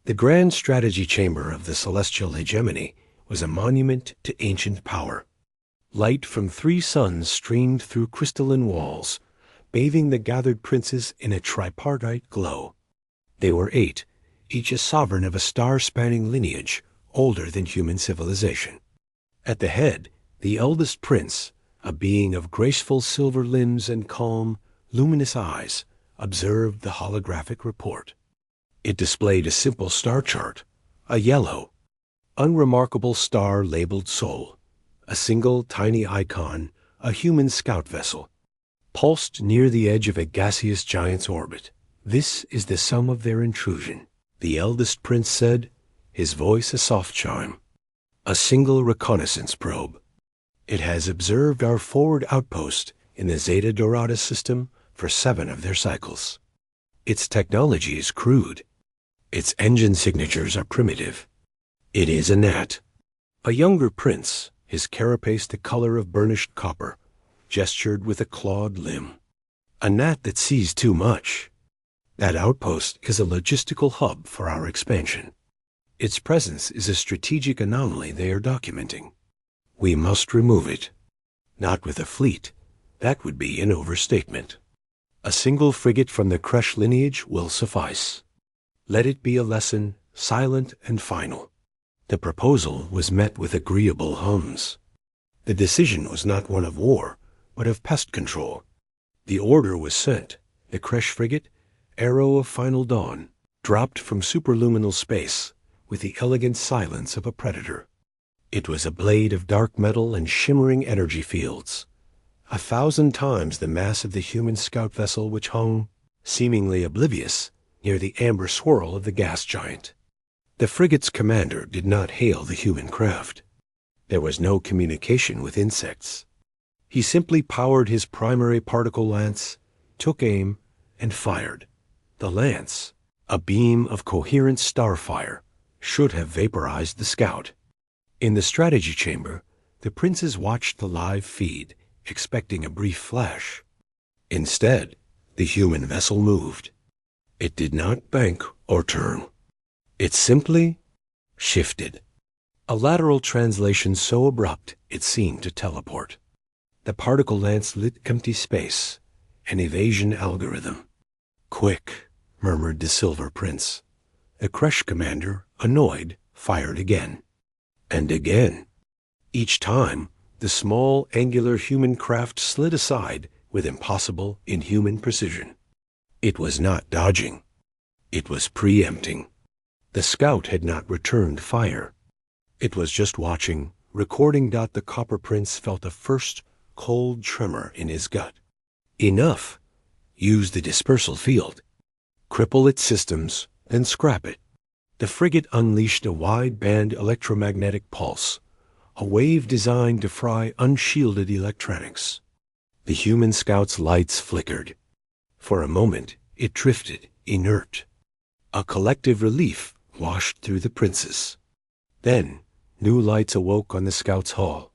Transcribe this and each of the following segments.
The grand strategy chamber of the celestial hegemony was a monument to ancient power. Light from 3 suns streamed through crystalline walls, bathing the gathered princes in a tripartite glow. They were 8, each a sovereign of a star-spanning lineage older than human civilization. At the head, the eldest prince, a being of graceful silver limbs and calm, luminous eyes, observed the holographic report. It displayed a simple star chart, a yellow, unremarkable star labeled Sol, a single tiny icon, a human scout vessel, pulsed near the edge of a gaseous giant's orbit. "This is the sum of their intrusion," the eldest prince said, his voice a soft chime. "A single reconnaissance probe. It has observed our forward outpost in the Zeta Dorada system for 7 of their cycles. Its technology is crude. Its engine signatures are primitive. It is a gnat." A younger prince, his carapace the color of burnished copper, gestured with a clawed limb. "A gnat that sees too much. That outpost is a logistical hub for our expansion. Its presence is a strategic anomaly they are documenting. We must remove it. Not with a fleet. That would be an overstatement. A single frigate from the Kresh lineage will suffice. Let it be a lesson, silent and final." The proposal was met with agreeable hums. The decision was not one of war, but of pest control. The order was sent. The Kresh frigate, Arrow of Final Dawn, dropped from superluminal space with the elegant silence of a predator. It was a blade of dark metal and shimmering energy fields, 1,000 times the mass of the human scout vessel which hung, seemingly oblivious, near the amber swirl of the gas giant. The frigate's commander did not hail the human craft. There was no communication with insects. He simply powered his primary particle lance, took aim, and fired. The lance, a beam of coherent starfire, should have vaporized the scout. In the strategy chamber, the princes watched the live feed, expecting a brief flash. Instead, the human vessel moved. It did not bank or turn. It simply shifted. A lateral translation so abrupt it seemed to teleport. The particle lance lit empty space, an evasion algorithm. "Quick," murmured the Silver Prince. The Kresh commander, annoyed, fired again. And again. Each time, the small, angular human craft slid aside with impossible, inhuman precision. It was not dodging. It was preempting. The scout had not returned fire. It was just watching, recording. The Copper Prince felt a first cold tremor in his gut. Enough. Use the dispersal field. Cripple its systems, then scrap it. The frigate unleashed a wide-band electromagnetic pulse, a wave designed to fry unshielded electronics. The human scout's lights flickered. For a moment, it drifted, inert. A collective relief washed through the princes. Then, new lights awoke on the scout's hull.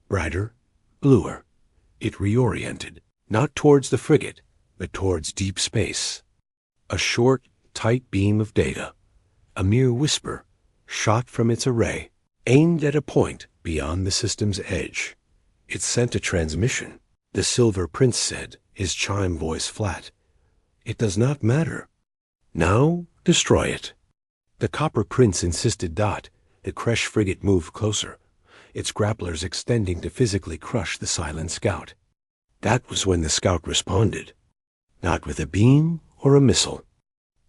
Brighter, bluer. It reoriented, not towards the frigate, but towards deep space. A short, tight beam of data, a mere whisper, shot from its array, aimed at a point beyond the system's edge. It sent a transmission. The Silver Prince said, his chime voice flat. "It does not matter. Now, destroy it." The Copper Prince insisted. The Kresh frigate moved closer, its grapplers extending to physically crush the silent scout. That was when the scout responded. Not with a beam or a missile.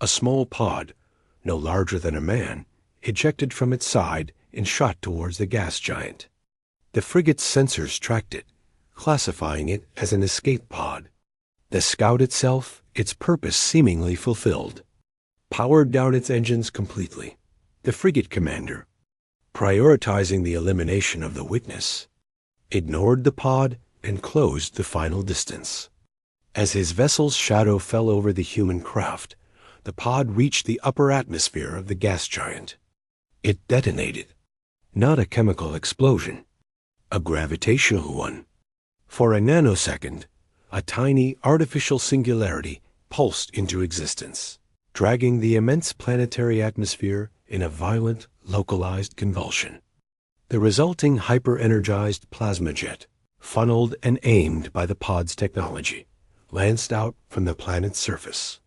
A small pod, no larger than a man, ejected from its side and shot towards the gas giant. The frigate's sensors tracked it, classifying it as an escape pod. The scout itself, its purpose seemingly fulfilled, powered down its engines completely. The frigate commander, prioritizing the elimination of the witness, ignored the pod and closed the final distance. As his vessel's shadow fell over the human craft, the pod reached the upper atmosphere of the gas giant. It detonated. Not a chemical explosion, a gravitational one. For a nanosecond, a tiny artificial singularity pulsed into existence. dragging the immense planetary atmosphere in a violent, localized convulsion. The resulting hyper-energized plasma jet, funneled and aimed by the pod's technology, lanced out from the planet's surface.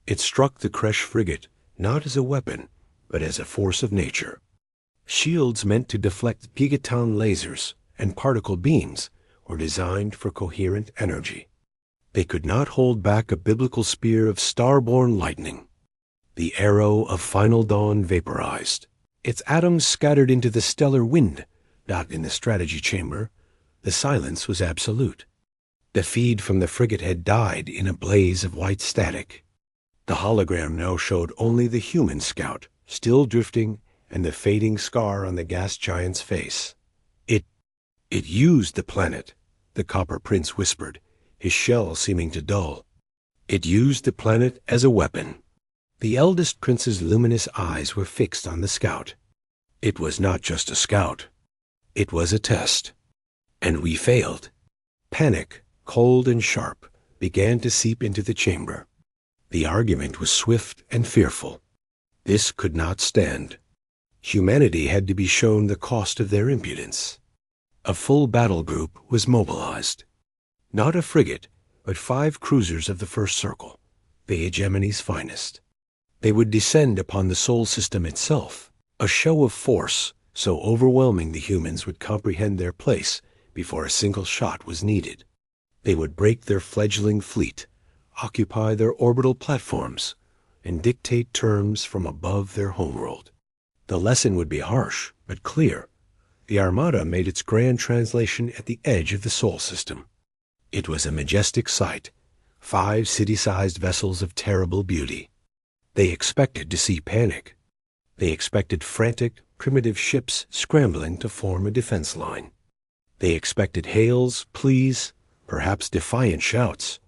It struck the Kresh frigate not as a weapon, but as a force of nature. Shields meant to deflect gigaton lasers and particle beams were designed for coherent energy. They could not hold back a biblical spear of star-born lightning. The arrow of final dawn vaporized. Its atoms scattered into the stellar wind, not in the strategy chamber. The silence was absolute. The feed from the frigate had died in a blaze of white static. The hologram now showed only the human scout, still drifting, and the fading scar on the gas giant's face. It used the planet, the Copper Prince whispered, his shell seeming to dull. It used the planet as a weapon. The eldest prince's luminous eyes were fixed on the scout. It was not just a scout. It was a test. And we failed. Panic, cold and sharp, began to seep into the chamber. The argument was swift and fearful. This could not stand. Humanity had to be shown the cost of their impudence. A full battle group was mobilized. Not a frigate, but 5 cruisers of the First Circle, the hegemony's finest. They would descend upon the Sol system itself, a show of force so overwhelming the humans would comprehend their place before a single shot was needed. They would break their fledgling fleet, occupy their orbital platforms, and dictate terms from above their homeworld. The lesson would be harsh, but clear. The Armada made its grand translation at the edge of the Sol system. It was a majestic sight, 5 city-sized vessels of terrible beauty. They expected to see panic. They expected frantic, primitive ships scrambling to form a defense line. They expected hails, pleas, perhaps defiant shouts.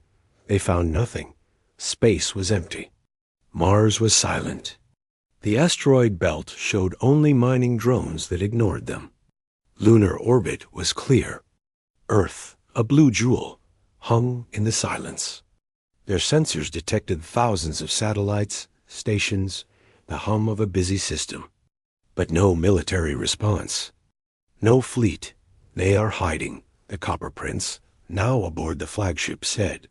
They found nothing. Space was empty. Mars was silent. The asteroid belt showed only mining drones that ignored them. Lunar orbit was clear. Earth, a blue jewel, hung in the silence. Their sensors detected thousands of satellites, stations, the hum of a busy system. But no military response. No fleet. They are hiding, the Copper Prince, now aboard the flagship, said.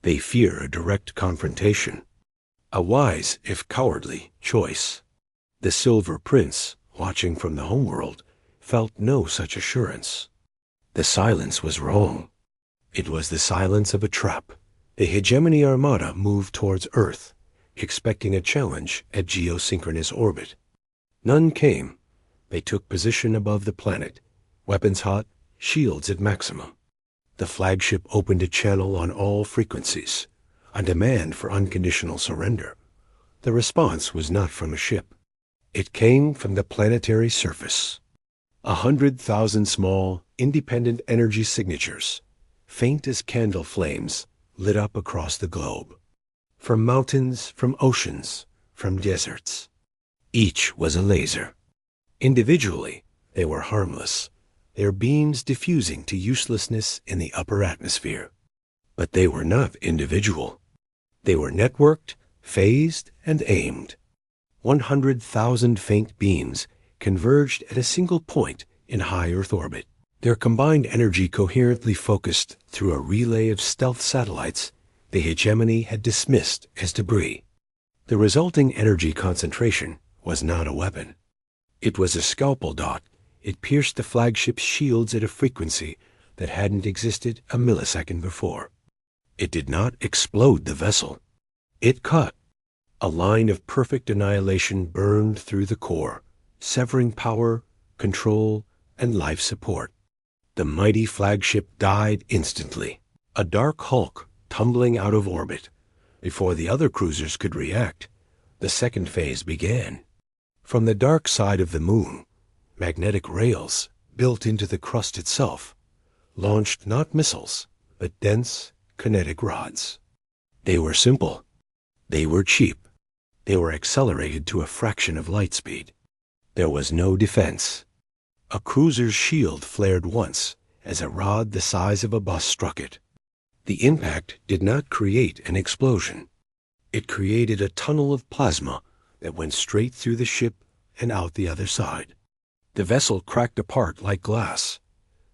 They fear a direct confrontation. A wise, if cowardly, choice. The Silver Prince, watching from the homeworld, felt no such assurance. The silence was wrong. It was the silence of a trap. The hegemony armada moved towards Earth, expecting a challenge at geosynchronous orbit. None came. They took position above the planet, weapons hot, shields at maximum. The flagship opened a channel on all frequencies, a demand for unconditional surrender. The response was not from a ship. It came from the planetary surface. 100,000 small, independent energy signatures, faint as candle flames, lit up across the globe. From mountains, from oceans, from deserts. Each was a laser. Individually, they were harmless, their beams diffusing to uselessness in the upper atmosphere. But they were not individual. They were networked, phased, and aimed. 100,000 faint beams converged at a single point in high Earth orbit. Their combined energy coherently focused through a relay of stealth satellites the hegemony had dismissed as debris. The resulting energy concentration was not a weapon. It was a scalpel dot. It pierced the flagship's shields at a frequency that hadn't existed a millisecond before. It did not explode the vessel. It cut. A line of perfect annihilation burned through the core, severing power, control, and life support. The mighty flagship died instantly, a dark hulk tumbling out of orbit. Before the other cruisers could react, the second phase began. From the dark side of the moon, magnetic rails, built into the crust itself, launched not missiles, but dense, kinetic rods. They were simple. They were cheap. They were accelerated to a fraction of light speed. There was no defense. A cruiser's shield flared once as a rod the size of a bus struck it. The impact did not create an explosion. It created a tunnel of plasma that went straight through the ship and out the other side. The vessel cracked apart like glass.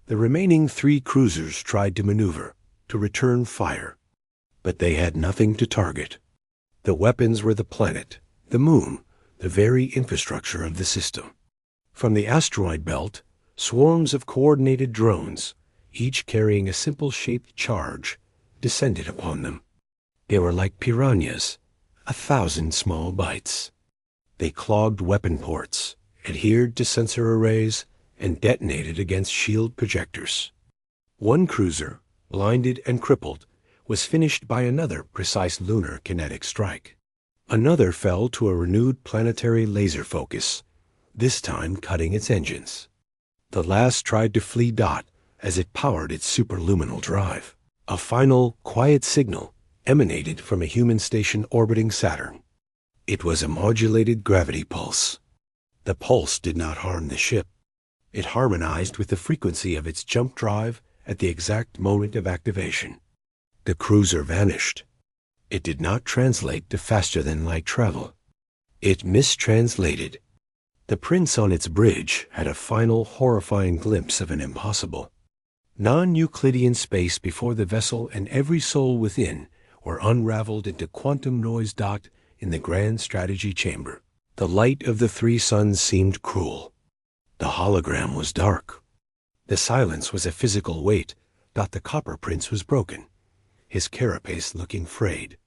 The remaining 3 cruisers tried to maneuver, to return fire. But they had nothing to target. The weapons were the planet, the moon, the very infrastructure of the system. From the asteroid belt, swarms of coordinated drones, each carrying a simple shaped charge, descended upon them. They were like piranhas, 1,000 small bites. They clogged weapon ports, adhered to sensor arrays, and detonated against shield projectors. One cruiser, blinded and crippled, was finished by another precise lunar kinetic strike. Another fell to a renewed planetary laser focus, this time cutting its engines. The last tried to flee Dot as it powered its superluminal drive. A final, quiet signal emanated from a human station orbiting Saturn. It was a modulated gravity pulse. The pulse did not harm the ship. It harmonized with the frequency of its jump drive at the exact moment of activation. The cruiser vanished. It did not translate to faster-than-light travel. It mistranslated. The prince on its bridge had a final, horrifying glimpse of an impossible. Non-Euclidean space before the vessel and every soul within were unraveled into quantum noise dot in the grand strategy chamber. The light of the 3 suns seemed cruel. The hologram was dark. The silence was a physical weight. The Copper Prince was broken, his carapace looking frayed.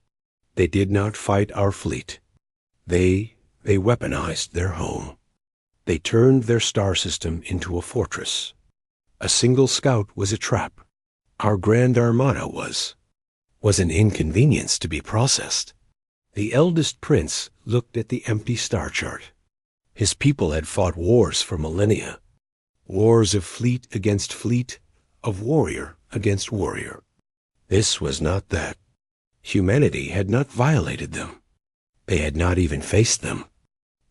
They did not fight our fleet. They weaponized their home. They turned their star system into a fortress. A single scout was a trap. Our Grand Armada was an inconvenience to be processed. The eldest prince looked at the empty star chart. His people had fought wars for millennia. Wars of fleet against fleet, of warrior against warrior. This was not that. Humanity had not violated them. They had not even faced them.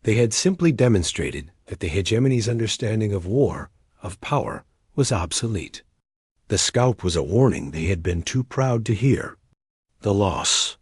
They had simply demonstrated that the hegemony's understanding of war, of power, was obsolete. The scout was a warning they had been too proud to hear. The loss